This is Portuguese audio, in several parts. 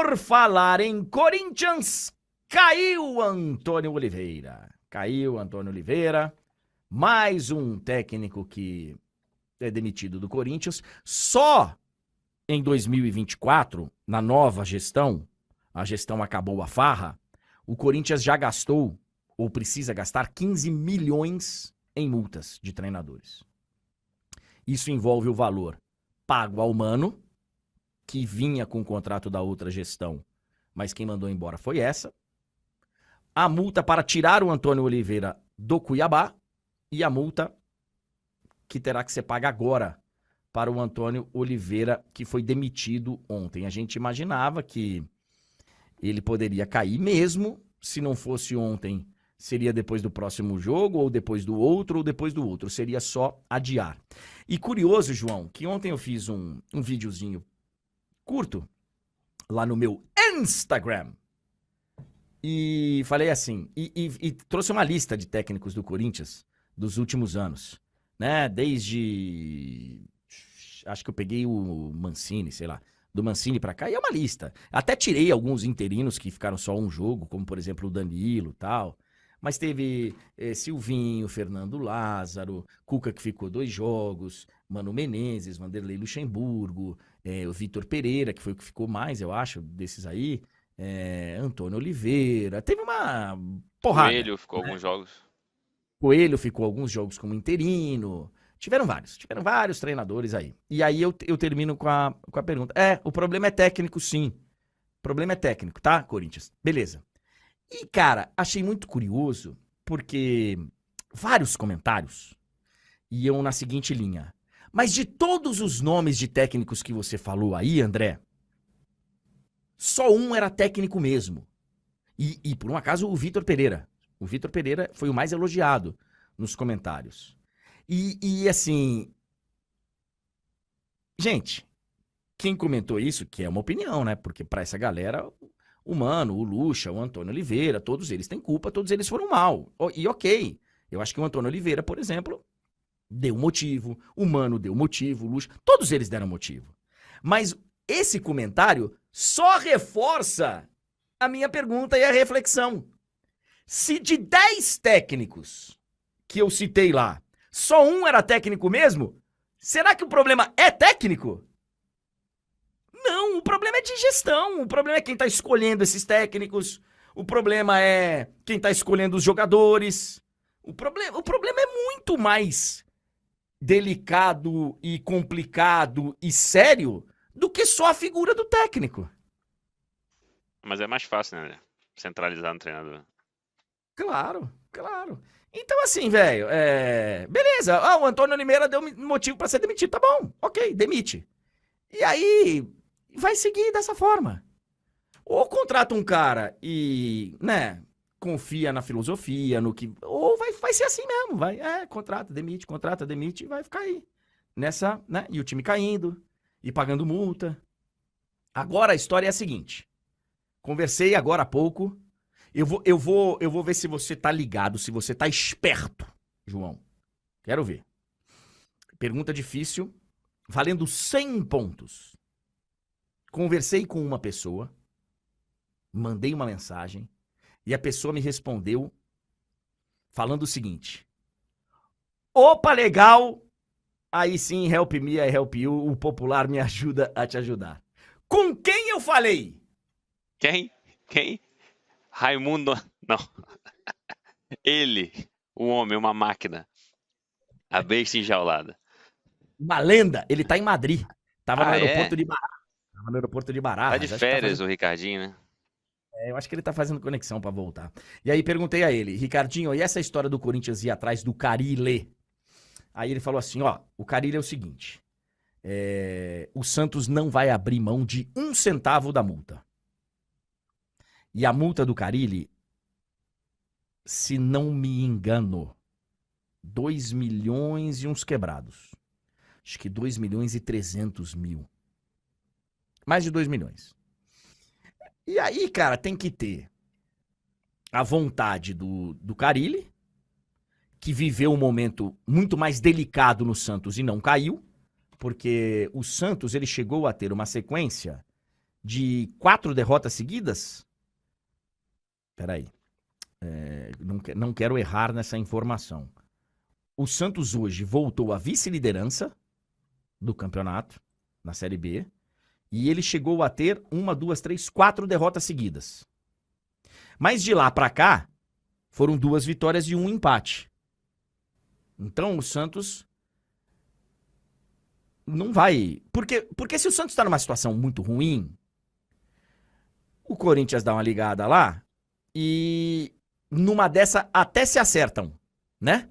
Por falar em Corinthians, caiu Antônio Oliveira. Mais um técnico que é demitido do Corinthians. Só em 2024, na nova gestão, a gestão acabou a farra, o Corinthians já gastou, ou precisa gastar, 15 milhões em multas de treinadores. Isso envolve o valor pago ao Mano, que vinha com o contrato da outra gestão, mas quem mandou embora foi essa. A multa para tirar o Antônio Oliveira do Cuiabá e a multa que terá que ser paga agora para o Antônio Oliveira, que foi demitido ontem. A gente imaginava que ele poderia cair mesmo, se não fosse ontem, seria depois do próximo jogo, ou depois do outro, ou depois do outro. Seria só adiar. E curioso, João, que ontem eu fiz um videozinho curto lá no meu Instagram e falei assim, e trouxe uma lista de técnicos do Corinthians dos últimos anos, né? Desde, acho que eu peguei o Mancini, sei lá, do Mancini pra cá, e é uma lista. Até tirei alguns interinos que ficaram só um jogo, como por exemplo o Danilo e tal. Mas teve Silvinho, Fernando Lázaro, Cuca que ficou 2 jogos, Mano Menezes, Vanderlei Luxemburgo, o Vitor Pereira, que foi o que ficou mais, eu acho, desses aí, Antônio Oliveira, teve uma porrada. Coelho ficou alguns jogos. Coelho ficou alguns jogos como interino. Tiveram vários treinadores aí. E aí eu termino com a pergunta. O problema é técnico, sim. O problema é técnico, tá, Corinthians? Beleza. E, cara, achei muito curioso, porque vários comentários iam na seguinte linha. Mas de todos os nomes de técnicos que você falou aí, André, só um era técnico mesmo. E por um acaso, o Vitor Pereira. O Vitor Pereira foi o mais elogiado nos comentários. E assim... Gente, quem comentou isso, que é uma opinião, né? Porque pra essa galera... O Mano, o Lucha, o Antônio Oliveira, todos eles têm culpa, todos eles foram mal. E ok, eu acho que o Antônio Oliveira, por exemplo, deu motivo, o Mano deu motivo, o Lucha, todos eles deram motivo. Mas esse comentário só reforça a minha pergunta e a reflexão. Se de 10 técnicos que eu citei lá, só um era técnico mesmo, será que o problema é técnico? Não, o problema é de gestão, o problema é quem tá escolhendo esses técnicos, o problema é quem tá escolhendo os jogadores, o problema é muito mais delicado e complicado e sério do que só a figura do técnico. Mas é mais fácil, né? Centralizar no treinador. Claro. Então assim, velho, beleza, o Antônio Oliveira deu motivo pra ser demitido, tá bom, ok, demite. E aí... vai seguir dessa forma. Ou contrata um cara e, né, confia na filosofia, no que... Ou vai ser assim mesmo, contrata, demite, e vai ficar aí. Nessa, né, e o time caindo, e pagando multa. Agora a história é a seguinte. Conversei agora há pouco. Eu vou ver se você tá ligado, se você tá esperto, João. Quero ver. Pergunta difícil, valendo 100 pontos. Conversei com uma pessoa, mandei uma mensagem, e a pessoa me respondeu falando o seguinte: opa, legal, aí sim, help me, I help you, o popular me ajuda a te ajudar. Com quem eu falei? Quem? Raimundo... Não. Ele, o homem, uma máquina. A besta enjaulada. Uma lenda, ele tá em Madrid. Tava no aeroporto é? de Barajas. Tava no aeroporto de Barajas. Tá de férias o Ricardinho, né? Eu acho que ele tá fazendo conexão pra voltar. E aí perguntei a ele: Ricardinho, e essa história do Corinthians ir atrás do Carille? Aí ele falou assim, o Carille é o seguinte, o Santos não vai abrir mão de 1 centavo da multa. E a multa do Carille, se não me engano, 2 milhões e uns quebrados. Acho que 2 milhões e 300 mil. Mais de 2 milhões. E aí, cara, tem que ter a vontade do Carille, que viveu um momento muito mais delicado no Santos e não caiu, porque o Santos ele chegou a ter uma sequência de 4 derrotas seguidas? Peraí. Não quero errar nessa informação. O Santos hoje voltou à vice-liderança do campeonato, na Série B, e ele chegou a ter 1, 2, 3, 4 derrotas seguidas. Mas de lá pra cá, foram 2 vitórias e 1 empate. Então o Santos não vai... Porque se o Santos tá numa situação muito ruim, o Corinthians dá uma ligada lá e numa dessa até se acertam, né?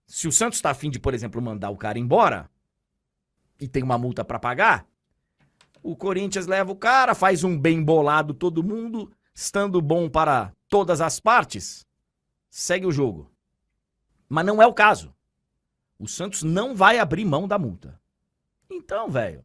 Se o Santos tá afim de, por exemplo, mandar o cara embora e tem uma multa pra pagar, o Corinthians leva o cara, faz um bem bolado todo mundo, estando bom para todas as partes, segue o jogo. Mas não é o caso. O Santos não vai abrir mão da multa. Então, velho,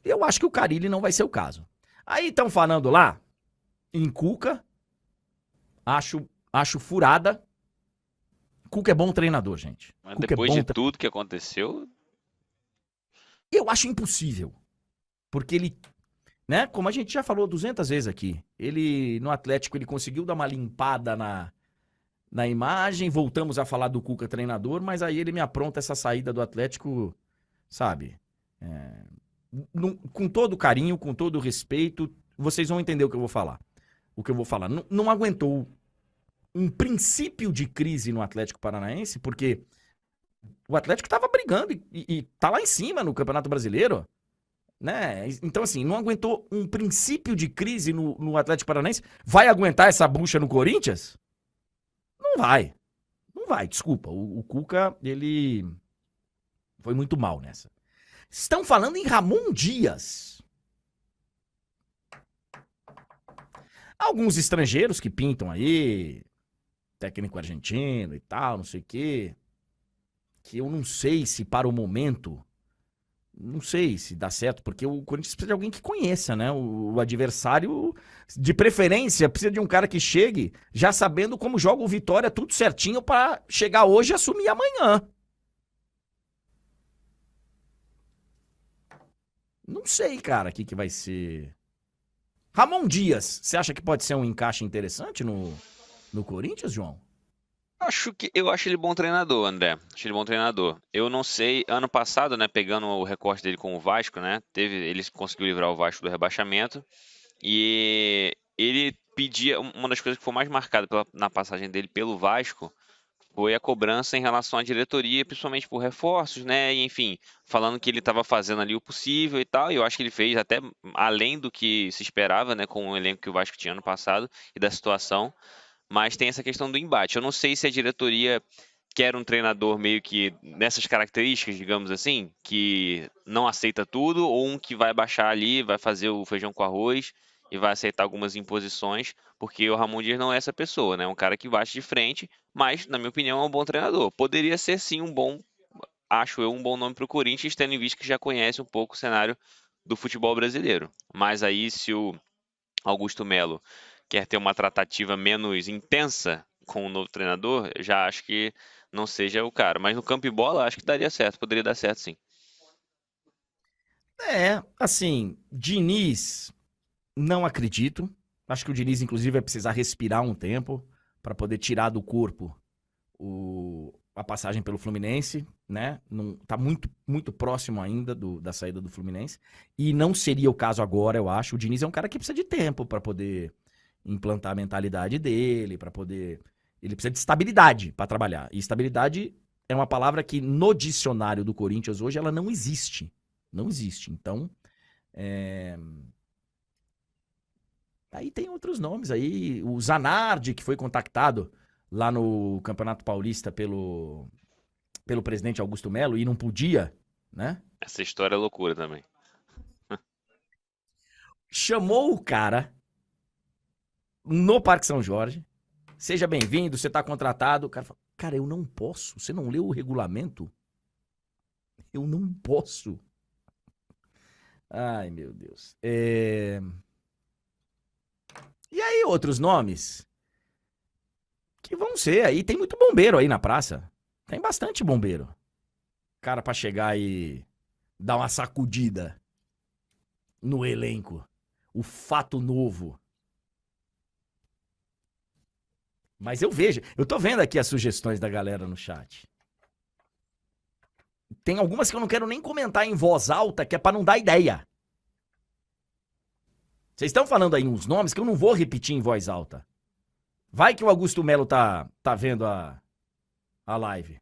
eu acho que o Carille não vai ser o caso. Aí estão falando lá em Cuca, acho furada. Cuca é bom treinador, gente. Mas Cuca depois é bom de tudo que aconteceu, Eu acho impossível. Porque ele, né, como a gente já falou 200 vezes aqui, ele no Atlético ele conseguiu dar uma limpada na imagem, voltamos a falar do Cuca treinador, mas aí ele me apronta essa saída do Atlético, sabe? Com todo carinho, com todo respeito, vocês vão entender o que eu vou falar. O que eu vou falar. Não aguentou um princípio de crise no Atlético Paranaense, porque o Atlético tava brigando e tá lá em cima no Campeonato Brasileiro, né? Então, assim, não aguentou um princípio de crise no Atlético Paranaense. Vai aguentar essa bucha no Corinthians? Não vai. Não vai, desculpa. O Cuca, ele foi muito mal nessa. Estão falando em Ramon Dias. Alguns estrangeiros que pintam aí, técnico argentino e tal, não sei o quê, que eu não sei se para o momento, não sei se dá certo, porque o Corinthians precisa de alguém que conheça, né? O adversário, de preferência, precisa de um cara que chegue já sabendo como joga o Vitória, tudo certinho para chegar hoje e assumir amanhã. Não sei, cara, o que vai ser. Ramon Dias, você acha que pode ser um encaixe interessante no Corinthians, João? eu acho ele bom treinador, André. Acho ele bom treinador. Eu não sei, ano passado, né, pegando o recorte dele com o Vasco, né, ele conseguiu livrar o Vasco do rebaixamento e ele pedia, uma das coisas que foi mais marcada na passagem dele pelo Vasco foi a cobrança em relação à diretoria, principalmente por reforços, né, e enfim, falando que ele estava fazendo ali o possível e tal, e eu acho que ele fez até além do que se esperava, né, com o elenco que o Vasco tinha ano passado e da situação. Mas tem essa questão do embate. Eu não sei se a diretoria quer um treinador meio que nessas características, digamos assim, que não aceita tudo, ou um que vai baixar ali, vai fazer o feijão com arroz e vai aceitar algumas imposições, porque o Ramon Dias não é essa pessoa, né? É um cara que bate de frente, mas, na minha opinião, é um bom treinador. Poderia ser, sim, acho eu, um bom nome para o Corinthians, tendo em vista que já conhece um pouco o cenário do futebol brasileiro. Mas aí, se o Augusto Melo quer ter uma tratativa menos intensa com o novo treinador, já acho que não seja o cara. Mas no campo e bola, acho que daria certo, poderia dar certo sim. Assim, Diniz, não acredito. Acho que o Diniz, inclusive, vai precisar respirar um tempo para poder tirar do corpo a passagem pelo Fluminense, né? Não, tá muito, muito próximo ainda da saída do Fluminense. E não seria o caso agora, eu acho. O Diniz é um cara que precisa de tempo para poder implantar a mentalidade dele, para poder... Ele precisa de estabilidade para trabalhar. E estabilidade é uma palavra que no dicionário do Corinthians hoje ela não existe. Não existe. Então, aí tem outros nomes aí. O Zanardi, que foi contactado lá no Campeonato Paulista pelo presidente Augusto Melo e não podia, né? Essa história é loucura também. Chamou o cara no Parque São Jorge. Seja bem-vindo, você tá contratado. O cara falou, cara, eu não posso. Você não leu o regulamento? Eu não posso. Ai, meu Deus. E aí, outros nomes que vão ser aí. Tem muito bombeiro aí na praça. Tem bastante bombeiro. Cara, pra chegar e dar uma sacudida. no elenco. O fato novo. Mas eu tô vendo aqui as sugestões da galera no chat. Tem algumas que eu não quero nem comentar em voz alta, que é pra não dar ideia. Vocês estão falando aí uns nomes que eu não vou repetir em voz alta. Vai que o Augusto Melo tá vendo a live.